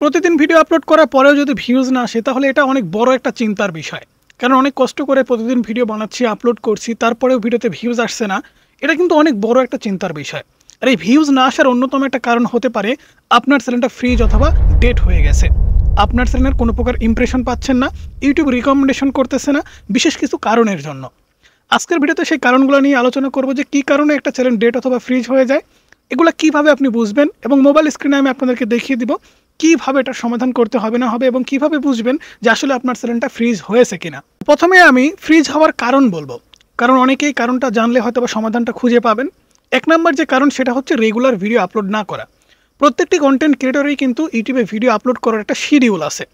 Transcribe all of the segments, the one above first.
প্রতিদিন video upload করার পরেও যদি ভিউজ না আসে তাহলে এটা অনেক বড় একটা চিন্তার বিষয়। কারণ অনেক কষ্ট করে প্রতিদিন ভিডিও বানাচ্ছি, আপলোড করছি, তারপরেও ভিডিওতে ভিউজ আসছে না। এটা কিন্তু অনেক বড় একটা চিন্তার বিষয়। আর এই ভিউজ না আসার অন্যতম একটা কারণ হতে পারে আপনার চ্যানেলটা ফ্রিজ অথবা ডেট হয়ে গেছে। আপনার চ্যানেলের কোনো প্রকার ইমপ্রেশন পাচ্ছেন না, ইউটিউব রিকমেন্ডেশন করতেছে না, বিশেষ কিছু কারণের জন্য। আজকের ভিডিওতে সেই কারণগুলো নিয়ে আলোচনা করব যে কী কারণে একটা চ্যানেল ডেট অথবা ফ্রিজ হয়ে যায়, এগুলো কিভাবে আপনি বুঝবেন এবং মোবাইল স্ক্রিনে আমি আপনাদেরকে দেখিয়ে দিব কিভাবে এটার সমাধান করতে হবে না হবে এবং কিভাবে বুঝবেন যে আসলে আপনার চ্যানেলটা ফ্রিজ হয়েছে কিনা। প্রথমে আমি ফ্রিজ হওয়ার কারণ বলবো, কারণ অনেকেই কারণটা জানলে হয়তো বা সমাধানটা খুঁজে পাবেন। এক নম্বর যে কারণ সেটা হচ্ছে রেগুলার ভিডিও আপলোড না করা। প্রত্যেকটি কন্টেন্ট ক্রিয়েটরেই কিন্তু ইউটিউবে ভিডিও আপলোড করার একটা শিডিউল আছে।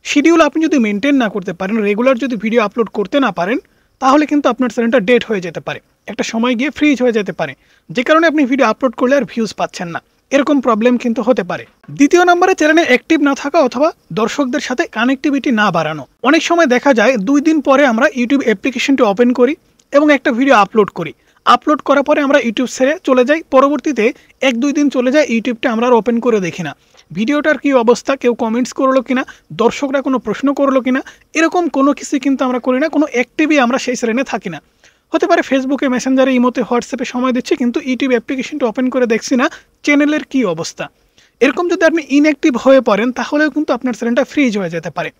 শিডিউল আপনি যদি মেনটেন না করতে পারেন, রেগুলার যদি ভিডিও আপলোড করতে না পারেন, তাহলে কিন্তু আপনার চ্যানেলটা ডেট হয়ে যেতে পারে, একটা সময় গিয়ে ফ্রিজ হয়ে যেতে পারে, যে কারণে আপনি ভিডিও আপলোড করলে আর ভিউজ পাচ্ছেন না। এরকম প্রবলেম কিন্তু হতে পারে। দ্বিতীয় নম্বরে চ্যানেলে অ্যাক্টিভ না থাকা অথবা দর্শকদের সাথে কানেক্টিভিটি না বাড়ানো। অনেক সময় দেখা যায় 2 দিন পরে আমরা ইউটিউব অ্যাপ্লিকেশনটি ওপেন করি এবং একটা ভিডিও আপলোড করি। আপলোড করার পরে আমরা ইউটিউব ছেড়ে চলে যাই, পরবর্তীতে 1-2 দিন চলে যায়, ইউটিউবটা আমরা আর ওপেন করে দেখি না। ভিডিওটার কী অবস্থা, কেউ কমেন্টস করলো কিনা, দর্শকরা কোনো প্রশ্ন করলো কিনা, এরকম কোনো কিছুই কিন্তু আমরা করি না, কোনো অ্যাক্টিভই আমরা সেই চ্যানেলে থাকি না। হতে পারে ফেসবুকে, মেসেঞ্জারে, ইমোতে, হোয়াটসঅ্যাপে সময় দিচ্ছি, কিন্তু ইউটিউব অ্যাপ্লিকেশনটা ওপেন করে দেখছি না চ্যানেলের কী অবস্থা। এরকম যদি আপনি ইনঅ্যাক্টিভ হয়ে পড়েন তাহলেও কিন্তু আপনার চ্যানেলটা ফ্রিজ হয়ে যেতে পারে।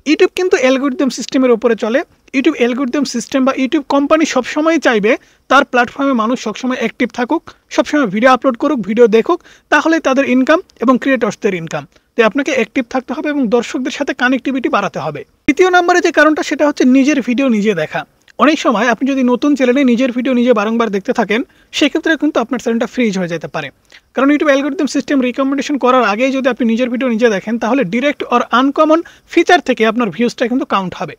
ইউটিউব কিন্তু অ্যালগরিদম সিস্টেমের উপরে চলে। ইউটিউব অ্যালগরিদম সিস্টেম বা ইউটিউব কোম্পানি সবসময় চাইবে তার প্ল্যাটফর্মে মানুষ সবসময় অ্যাক্টিভ থাকুক, সবসময় ভিডিও আপলোড করুক, ভিডিও দেখুক, তাহলে তাদের ইনকাম এবং ক্রিয়েটর্সদের ইনকাম। তো আপনাকে অ্যাক্টিভ থাকতে হবে এবং দর্শকদের সাথে কানেক্টিভিটি বাড়াতে হবে। তৃতীয় নম্বরে যে কারণটা সেটা হচ্ছে নিজের ভিডিও নিজে দেখা। অনেক সময় আপনি যদি নতুন চ্যানেলে নিজের ভিডিও নিজে বারংবার দেখতে থাকেন, সেক্ষেত্রে কিন্তু আপনার চ্যানেলটা ফ্রিজ হয়ে যেতে পারে। কারণ ইউটিউব অ্যালগরিদম সিস্টেম রিকমেন্ডেশন করার আগেই যদি আপনি নিজের ভিডিও নিজে দেখেন, তাহলে ডিরেক্ট অর আনকমন ফিচার থেকে আপনার ভিউজটা কিন্তু কাউন্ট হবে।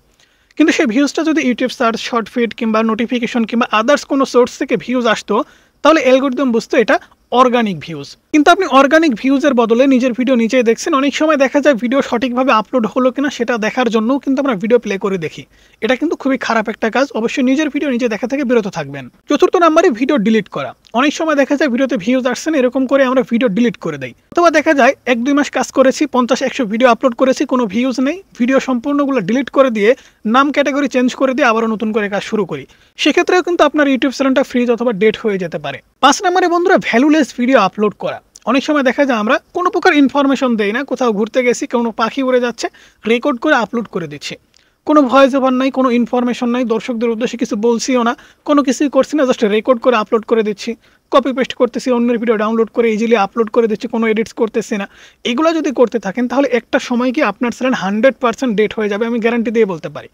কিন্তু সেই ভিউজটা যদি ইউটিউব সার্চ, শর্ট ফিড কিংবা নোটিফিকেশন কিংবা আদার্স কোনো সোর্স থেকে ভিউজ আসতো, তাহলে অ্যালগরিদম বুঝতো এটা অর্গানিক ভিউজ। কিন্তু আপনি অর্গানিক ভিউজের বদলে নিজের ভিডিও নিজেই দেখছেন। অনেক সময় দেখা যায় ভিডিও সঠিকভাবে আপলোড হলো কিনা সেটা দেখার জন্যও কিন্তু আমরা ভিডিও প্লে করে দেখি। এটা কিন্তু খুবই খারাপ একটা কাজ। অবশ্যই নিজের ভিডিও নিজে দেখা থেকে বিরত থাকবেন। চতুর্থ নম্বরে ভিডিও ডিলিট করা। অনেক সময় দেখা যায় ভিডিওতে ভিউজ আসছে না, এরকম করে আমরা ভিডিও ডিলিট করে দেই। অথবা দেখা যায় 1-2 মাস কাজ করেছি, 50-100 ভিডিও আপলোড করেছি, কোনো ভিউজ নেই, ভিডিও সম্পূর্ণগুলো ডিলিট করে দিয়ে নাম ক্যাটাগরি চেঞ্জ করে দিয়ে আবারও নতুন করে কাজ শুরু করি। সেক্ষেত্রেও কিন্তু আপনার ইউটিউব চ্যানেলটা ফ্রিজ অথবা ডেট হয়ে যেতে পারে। 5 নম্বরে বন্ধুরা, ভ্যালুলেস ভিডিও আপলোড করা। অনেক সময় দেখা যায় আমরা কোনো প্রকার ইনফরমেশন দেই না, কোথাও ঘুরতে গেছি, কোনো পাখি উড়ে যাচ্ছে, রেকর্ড করে আপলোড করে দিচ্ছি। কোনো ভয়েস ওভার নাই, কোনো ইনফরমেশন নাই, দর্শকদের উদ্দেশ্যে কিছু বলছিও না, কোনো কিছুই করছি না, জাস্ট রেকর্ড করে আপলোড করে দিচ্ছি, কপি পেস্ট করতেছি, অন্যের ভিডিও ডাউনলোড করে ইজিলি আপলোড করে দিচ্ছি, কোনো এডিটস করতেছি না। এগুলো যদি করতে থাকেন তাহলে একটা সময় কি আপনার চ্যানেল 100% ডেট হয়ে যাবে, আমি গ্যারান্টি দিয়ে বলতে পারি।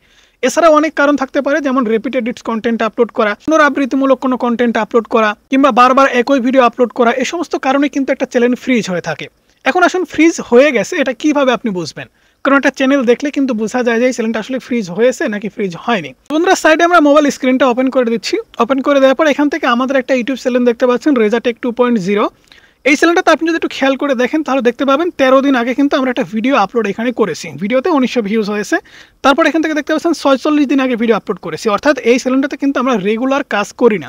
এছাড়াও অনেক কারণ থাকতে পারে, যেমন রিপিট এডিটস কন্টেন্ট আপলোড করা, পুনরাবৃত্তিমূলক কোনো কন্টেন্ট আপলোড করা, কিংবা বারবার একই ভিডিও আপলোড করা। এই সমস্ত কারণে কিন্তু একটা চ্যানেল ফ্রিজ হয়ে থাকে। এখন আসুন, ফ্রিজ হয়ে গেছে এটা কিভাবে আপনি বুঝবেন? কারণ একটা চ্যানেল দেখলে কিন্তু বোঝা যায় যে এই চ্যানেলটা আসলে ফ্রিজ হয়েছে নাকি ফ্রিজ হয়নি। বন্ধুরা, সাইডে আমরা মোবাইল স্ক্রিনটা ওপেন করে দিচ্ছি। ওপেন করে দেওয়ার পর এখান থেকে আমাদের একটা ইউটিউব চ্যানেল দেখতে পাচ্ছেন, রেজাটেক 2.0। এই চ্যানেলটাতে আপনি যদি একটু খেয়াল করে দেখেন তাহলে দেখতে পাবেন 13 দিন আগে কিন্তু আমরা একটা ভিডিও আপলোড এখানে করেছি। ভিডিওতে 1900 ভিউজ হয়েছে। তারপর এখান থেকে দেখতে পাচ্ছেন 46 দিন আগে ভিডিও আপলোড করেছি। অর্থাৎ এই চ্যানেলটাতে কিন্তু আমরা রেগুলার কাজ করি না।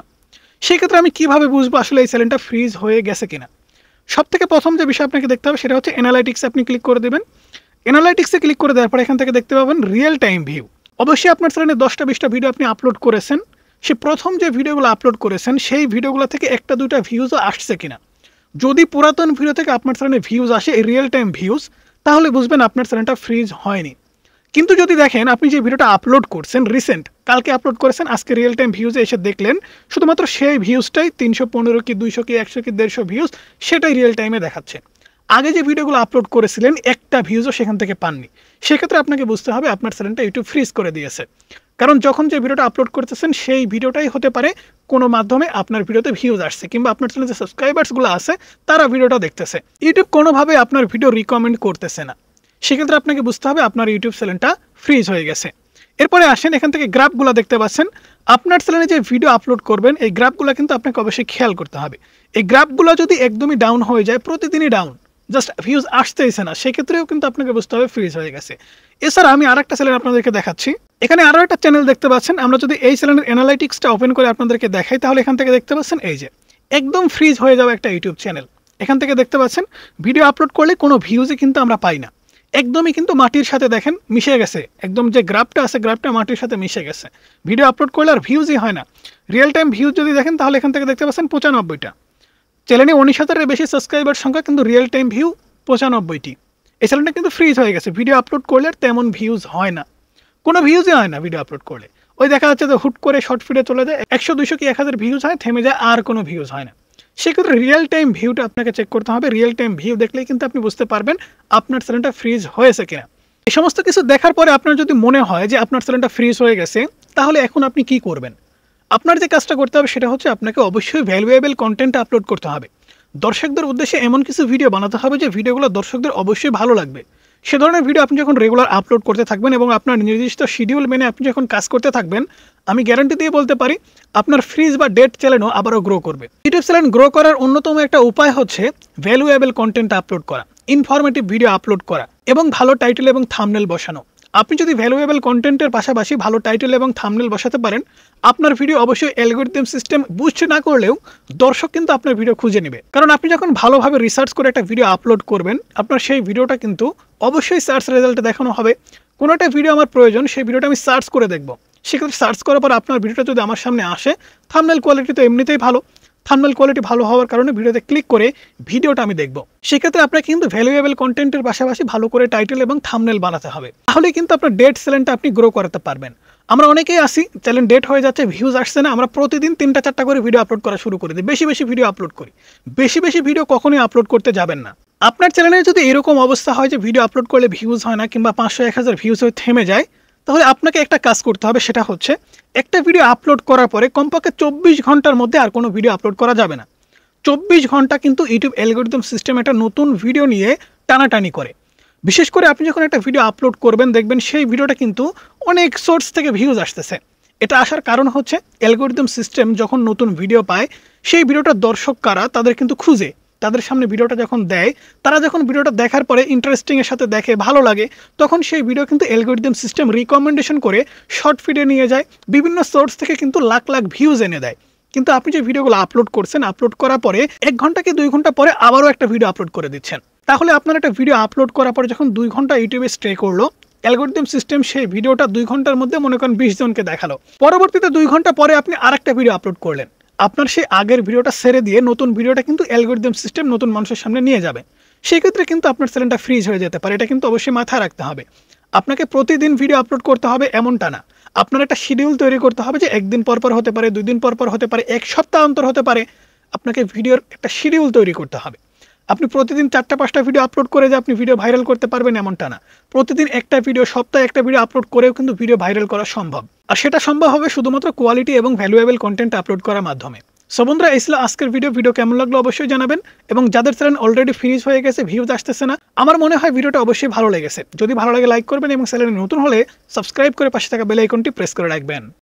সেক্ষেত্রে আমি কিভাবে বুঝবো আসলে এই চ্যানেলটা ফ্রিজ হয়ে গেছে কিনা? সব থেকে প্রথম যে বিষয় আপনাকে দেখতে হবে সেটা হচ্ছে অ্যানালাইটিক্সে আপনি ক্লিক করে দেবেন। অ্যানালাইটিক্সে ক্লিক করে দেওয়ার পর এখান থেকে দেখতে পাবেন রিয়েল টাইম ভিউ। অবশ্যই আপনার চ্যানেলে 10টা-20টা ভিডিও আপনি আপলোড করেছেন, সে প্রথম যে ভিডিওগুলো আপলোড করেছেন সেই ভিডিওগুলো থেকে 1টা-2টা ভিউজও আসছে কিনা। যদি পুরাতন ভিডিও থেকে আপনার চ্যানেলে ভিউজ আসে, এই রিয়েল টাইম ভিউজ, তাহলে বুঝবেন আপনার চ্যানেলটা ফ্রিজ হয়নি। কিন্তু যদি দেখেন আপনি যে ভিডিওটা আপলোড করছেন রিসেন্ট, কালকে আপলোড করেছেন, আজকে রিয়েল টাইম ভিউজে এসে দেখলেন শুধুমাত্র সেই ভিউজটাই 315 কি 200 কি 100 কি 150 ভিউজ, সেটাই রিয়েল টাইমে দেখাচ্ছে। আগে যে ভিডিওগুলো আপলোড করেছিলেন একটা ভিউজও সেখান থেকে পাননি। সেক্ষেত্রে আপনাকে বুঝতে হবে আপনার চ্যানেলটা ইউটিউব ফ্রিজ করে দিয়েছে। কারণ যখন যে ভিডিওটা আপলোড করতেছেন সেই ভিডিওটাই হতে পারে কোনো মাধ্যমে আপনার ভিডিওতে ভিউজ আসছে, কিংবা আপনার চ্যানেলে যে সাবস্ক্রাইবার্সগুলো আছে তারা ভিডিওটা দেখতেছে। ইউটিউব কোনোভাবে আপনার ভিডিও রিকমেন্ড করতেছে না। সেক্ষেত্রে আপনাকে বুঝতে হবে আপনার ইউটিউব চ্যানেলটা ফ্রিজ হয়ে গেছে। এরপরে আসেন, এখান থেকে গ্রাফগুলো দেখতে পাচ্ছেন। আপনার চ্যানেলে যে ভিডিও আপলোড করবেন এই গ্রাফগুলো কিন্তু আপনাকে অবশ্যই খেয়াল করতে হবে। এই গ্রাফগুলো যদি একদমই ডাউন হয়ে যায়, প্রতিদিনই ডাউন, জাস্ট ভিউজ আসতেইছে না, সেক্ষেত্রেও কিন্তু আপনাকে বুঝতে হবে ফ্রিজ হয়ে গেছে। এছাড়া আমি আরেকটা চ্যানেল আপনাদেরকে দেখাচ্ছি। এখানে আরও একটা চ্যানেল দেখতে পাচ্ছেন। আমরা যদি এই চ্যানেলের অ্যানালাইটিক্সটা ওপেন করে আপনাদেরকে দেখাই, তাহলে এখান থেকে দেখতে পাচ্ছেন এই যে একদম ফ্রিজ হয়ে যাবে একটা ইউটিউব চ্যানেল। এখান থেকে দেখতে পাচ্ছেন ভিডিও আপলোড করলে কোনো ভিউজই কিন্তু আমরা পাই না, একদমই কিন্তু মাটির সাথে দেখেন মিশে গেছে, একদম যে গ্রাফটা আছে গ্রাফটা মাটির সাথে মিশে গেছে। ভিডিও আপলোড করলে আর ভিউজই হয় না। রিয়েল টাইম ভিউজ যদি দেখেন তাহলে এখান থেকে দেখতে পাচ্ছেন 95টা। চ্যানেলে 19,000-এর বেশি সাবস্ক্রাইবার সংখ্যা, কিন্তু রিয়েল টাইম ভিউ 95টি। এই চ্যানেলটা কিন্তু ফ্রিজ হয়ে গেছে, ভিডিও আপলোড করলে আর তেমন ভিউজ হয় না, কোনো ভিউজই হয় না ভিডিও আপলোড করলে। ওই দেখা যাচ্ছে যে হুট করে শর্ট ফিডে চলে যায়, 100, 200 কি 1000 ভিউজ হয়, থেমে যায়, আর কোনো ভিউজ হয় না। সেক্ষেত্রে রিয়েল টাইম ভিউটা আপনাকে চেক করতে হবে। রিয়েল টাইম ভিউ দেখলেই কিন্তু আপনি বুঝতে পারবেন আপনার চ্যানেলটা ফ্রিজ হয়েছে কিনা। এই সমস্ত কিছু দেখার পরে আপনার যদি মনে হয় যে আপনার চ্যানেলটা ফ্রিজ হয়ে গেছে, তাহলে এখন আপনি কি করবেন? আপনার যে কাজটা করতে হবে সেটা হচ্ছে আপনাকে অবশ্যই ভ্যালুয়েবল কন্টেন্ট আপলোড করতে হবে। দর্শকদের উদ্দেশ্যে এমন কিছু ভিডিও বানাতে হবে যে ভিডিওগুলো দর্শকদের অবশ্যই ভালো লাগবে। সে ধরনের ভিডিও আপনি যখন রেগুলার আপলোড করতে থাকবেন এবং আপনার নির্দিষ্ট শিডিউল মেনে আপনি যখন কাজ করতে থাকবেন, আমি গ্যারান্টি দিয়ে বলতে পারি আপনার ফ্রিজ বা ডেড চ্যানেলও আবারও গ্রো করবে। ইউটিউব চ্যানেল গ্রো করার অন্যতম একটা উপায় হচ্ছে ভ্যালুয়েবল কন্টেন্ট আপলোড করা, ইনফরমেটিভ ভিডিও আপলোড করা এবং ভালো টাইটেল এবং থাম্বনেল বসানো। আপনি যদি ভ্যালুয়েবল কন্টেন্টের পাশাপাশি ভালো টাইটেল এবং থাম্বনেল বসাতে পারেন, আপনার ভিডিও অবশ্যই অ্যালগরিদম সিস্টেম বুস্ট না করলেও দর্শক কিন্তু আপনার ভিডিও খুঁজে নেবে। কারণ আপনি যখন ভালোভাবে রিসার্চ করে একটা ভিডিও আপলোড করবেন, আপনার সেই ভিডিওটা কিন্তু অবশ্যই সার্চ রেজাল্টে দেখানো হবে। কোনো একটা ভিডিও আমার প্রয়োজন, সেই ভিডিওটা আমি সার্চ করে দেখব। সেক্ষেত্রে সার্চ করার পর আপনার ভিডিওটা যদি আমার সামনে আসে, থাম্বনেল কোয়ালিটি তো এমনিতেই ভালো, থাম্বনেল কোয়ালিটি ভালো হওয়ার কারণে ভিডিওতে ক্লিক করে ভিডিওটা আমি দেখব। সেক্ষেত্রে আপনাকে কিন্তু ভ্যালুয়েবল কন্টেন্টের পাশাপাশি ভালো করে টাইটেল এবং থাম্বনেল বানাতে হবে, তাহলে কিন্তু আপনার ডেড চ্যানেলটা আপনি গ্রো করাতে পারবেন। আমরা অনেকেই আসি চ্যানেল ডেট হয়ে যাচ্ছে, ভিউজ আসছে না, আমরা প্রতিদিন 3টা-4টা করে ভিডিও আপলোড করা শুরু করে দিই, বেশি বেশি ভিডিও আপলোড করি। বেশি বেশি ভিডিও কখনোই আপলোড করতে যাবেন না। আপনার চ্যানেলে যদি এরকম অবস্থা হয় যে ভিডিও আপলোড করলে ভিউজ হয় না কিংবা 500-1000 ভিউজ হয়ে থেমে যায়, তাহলে আপনাকে একটা কাজ করতে হবে। সেটা হচ্ছে একটা ভিডিও আপলোড করার পরে কমপক্ষে 24 ঘন্টার মধ্যে আর কোনো ভিডিও আপলোড করা যাবে না। 24 ঘন্টা কিন্তু ইউটিউব অ্যালগরিদম সিস্টেম একটা নতুন ভিডিও নিয়ে টানাটানি করে। বিশেষ করে আপনি যখন একটা ভিডিও আপলোড করবেন, দেখবেন সেই ভিডিওটা কিন্তু অনেক সোর্স থেকে ভিউজ আসতেছে। এটা আসার কারণ হচ্ছে অ্যালগরিদম সিস্টেম যখন নতুন ভিডিও পায়, সেই ভিডিওটা দর্শক কারা তাদের কিন্তু খুঁজে, তাদের সামনে ভিডিওটা যখন দেয়, তারা যখন ভিডিওটা দেখার পরে ইন্টারেস্টিংয়ের সাথে দেখে, ভালো লাগে, তখন সেই ভিডিও কিন্তু অ্যালগরিদম সিস্টেম রিকমেন্ডেশন করে শর্ট ফিডে নিয়ে যায়, বিভিন্ন সোর্স থেকে কিন্তু লাখ লাখ ভিউজ এনে দেয়। কিন্তু আপনি যে ভিডিওগুলো আপলোড করছেন, আপলোড করার পরে 1 ঘন্টা কি 2 ঘন্টা পরে আবারও একটা ভিডিও আপলোড করে দিচ্ছেন। তাহলে আপনার একটা ভিডিও আপলোড করার পরে যখন 2 ঘন্টা ইউটিউবে স্টে করলো, অ্যালগরিদম সিস্টেম সেই ভিডিওটা 2 ঘন্টার মধ্যে মনে করেন 20 জনকে দেখালো। পরবর্তীতে 2 ঘন্টা পরে আপনি আরেকটা ভিডিও আপলোড করলেন, আপনার সেই আগের ভিডিওটা ছেড়ে দিয়ে নতুন ভিডিওটা কিন্তু অ্যালগরিদম সিস্টেম নতুন মানুষের সামনে নিয়ে যাবে। সেক্ষেত্রে কিন্তু আপনার চ্যানেলটা ফ্রিজ হয়ে যেতে পারে। এটা কিন্তু অবশ্যই মাথায় রাখতে হবে। আপনাকে প্রতিদিন ভিডিও আপলোড করতে হবে এমনটা না। আপনার একটা শিডিউল তৈরি করতে হবে যে 1 দিন পর পর হতে পারে, 2 দিন পর পর হতে পারে, 1 সপ্তাহ অন্তর হতে পারে। আপনাকে ভিডিওর একটা শিডিউল তৈরি করতে হবে। আপনি প্রতিদিন 4টা-5টা ভিডিও আপলোড করে যে আপনি ভিডিও ভাইরাল করতে পারবেন এমনটা না। প্রতিদিন একটা ভিডিও, সপ্তাহে একটা ভিডিও আপলোড করেও কিন্তু ভিডিও ভাইরাল করা সম্ভব। আর সেটা সম্ভব হবে শুধুমাত্র কোয়ালিটি এবং ভ্যালুয়েবল কন্টেন্ট আপলোড করার মাধ্যমে। সো বন্ধুরা, এই ছিল আজকের ভিডিও কেমন লাগলো অবশ্যই জানাবেন। এবং যাদের চ্যানেল অলরেডি ফ্রিজ হয়ে গেছে, ভিউজ আসতেছে না, আমার মনে হয় ভিডিওটা অবশ্যই ভালো লেগেছে। যদি ভালো লাগে লাইক করবেন এবং চ্যানেলে নতুন হলে সাবস্ক্রাইব করে পাশে থাকা বেল আইকনটি প্রেস করে রাখবেন।